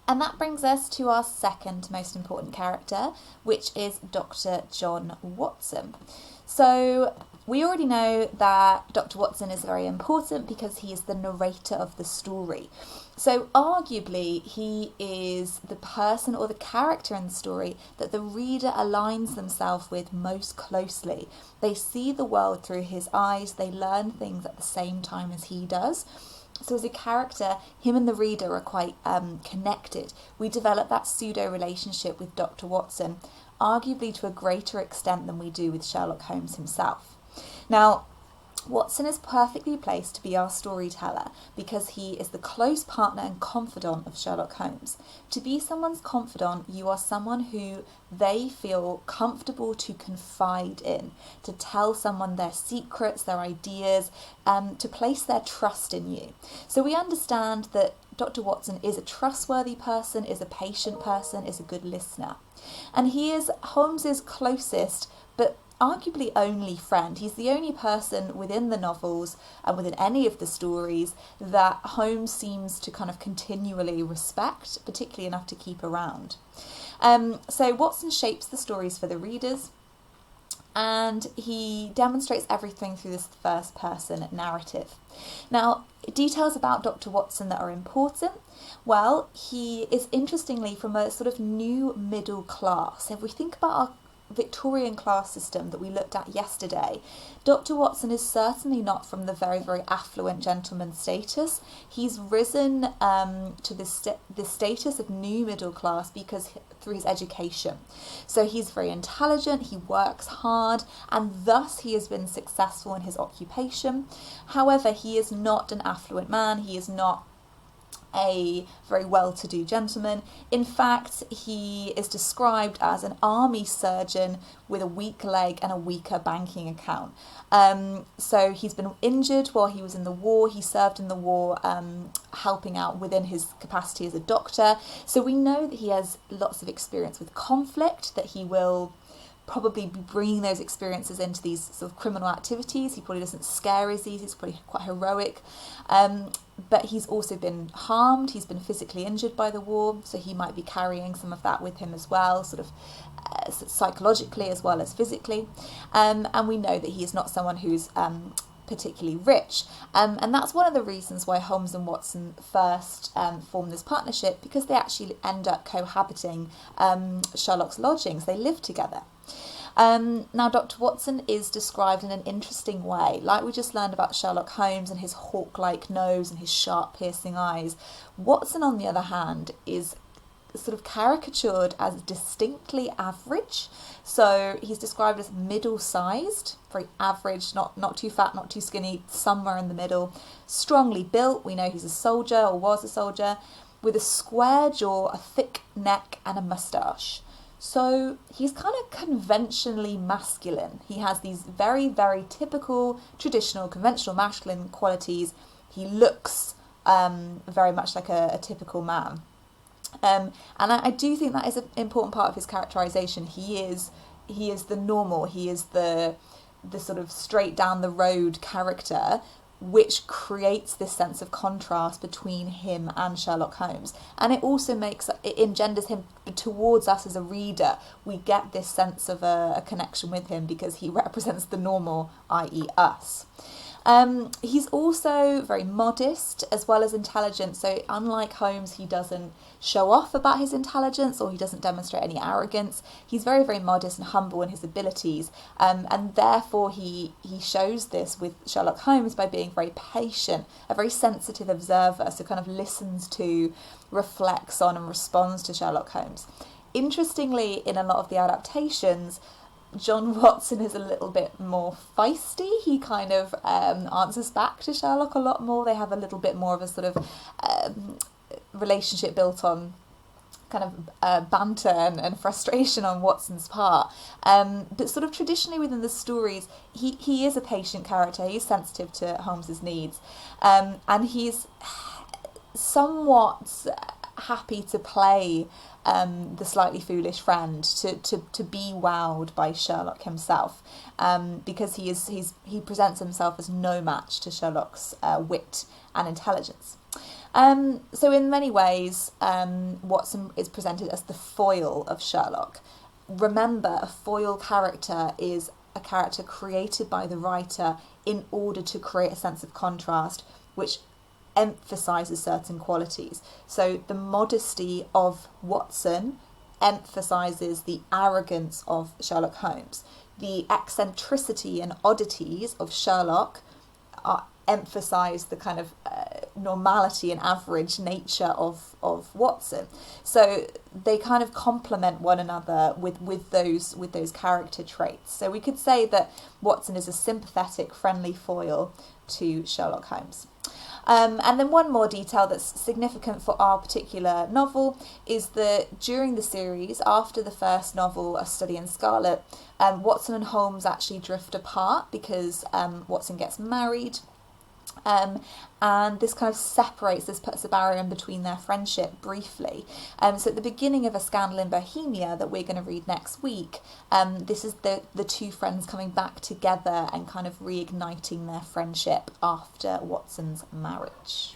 And that brings us to our second most important character, which is Dr. John Watson. So we already know that Dr. Watson is very important because he is the narrator of the story. So arguably he is the person or the character in the story that the reader aligns themselves with most closely. They see the world through his eyes, they learn things at the same time as he does. So as a character, him and the reader are quite connected. We develop that pseudo relationship with Dr. Watson, arguably to a greater extent than we do with Sherlock Holmes himself. Now, Watson is perfectly placed to be our storyteller because he is the close partner and confidant of Sherlock Holmes. To be someone's confidant, you are someone who they feel comfortable to confide in, to tell someone their secrets, their ideas, to place their trust in you. So we understand that Dr. Watson is a trustworthy person, is a patient person, is a good listener. And he is Holmes's closest, but arguably only friend. He's the only person within the novels and within any of the stories that Holmes seems to kind of continually respect, particularly enough to keep around. So Watson shapes the stories for the readers, and he demonstrates everything through this first person narrative. Now, details about Dr. Watson that are important. Well, he is interestingly from a sort of new middle class. If we think about our Victorian class system that we looked at yesterday, Dr. Watson is certainly not from the very, very affluent gentleman status. He's risen to this status of new middle class because through his education. So he's very intelligent, he works hard, and thus he has been successful in his occupation. However, he is not an affluent man, he is not a very well-to-do gentleman. In fact, he is described as an army surgeon with a weak leg and a weaker banking account. So he's been injured while he was in the war. He served in the war helping out within his capacity as a doctor. So we know that he has lots of experience with conflict, that he will probably be bringing those experiences into these sort of criminal activities. He probably doesn't scare as easy, he's probably quite heroic. But he's also been harmed, he's been physically injured by the war, so he might be carrying some of that with him as well, sort of psychologically as well as physically. And we know that he is not someone who's particularly rich. And that's one of the reasons why Holmes and Watson first formed this partnership, because they actually end up cohabiting Sherlock's lodgings. They live together. Now, Dr. Watson is described in an interesting way. Like we just learned about Sherlock Holmes and his hawk-like nose and his sharp, piercing eyes, Watson, on the other hand, is sort of caricatured as distinctly average. So he's described as middle-sized, very average, not too fat, not too skinny, somewhere in the middle. Strongly built, we know he's a soldier or was a soldier, with a square jaw, a thick neck and a moustache. So he's kind of conventionally masculine. He has these very, very typical, traditional, conventional masculine qualities. He looks very much like a typical man. And I do think that is an important part of his characterization. He is the normal, he is the sort of straight down the road character, which creates this sense of contrast between him and Sherlock Holmes. And it also engenders him towards us as a reader. We get this sense of a connection with him because he represents the normal, i.e. us. He's also very modest as well as intelligent. So unlike Holmes, he doesn't show off about his intelligence or he doesn't demonstrate any arrogance. He's very, very modest and humble in his abilities. And therefore he shows this with Sherlock Holmes by being very patient, a very sensitive observer, so kind of listens to, reflects on and responds to Sherlock Holmes. Interestingly, in a lot of the adaptations, John Watson is a little bit more feisty. He kind of answers back to Sherlock a lot more. They have a little bit more of a sort of relationship built on kind of banter and frustration on Watson's part. But sort of traditionally within the stories, he is a patient character. He's sensitive to Holmes's needs. And he's somewhat happy to play the slightly foolish friend, to be wowed by Sherlock himself, because he presents himself as no match to Sherlock's wit and intelligence. So in many ways, Watson is presented as the foil of Sherlock. Remember, a foil character is a character created by the writer in order to create a sense of contrast, which emphasises certain qualities. So the modesty of Watson emphasises the arrogance of Sherlock Holmes. The eccentricity and oddities of Sherlock emphasise the kind of normality and average nature of Watson. So they kind of complement one another with those character traits. So we could say that Watson is a sympathetic, friendly foil to Sherlock Holmes. And then one more detail that's significant for our particular novel is that during the series, after the first novel, A Study in Scarlet, Watson and Holmes actually drift apart because Watson gets married. And this kind of puts a barrier in between their friendship briefly. So at the beginning of A Scandal in Bohemia that we're going to read next week, this is the two friends coming back together and kind of reigniting their friendship after Watson's marriage.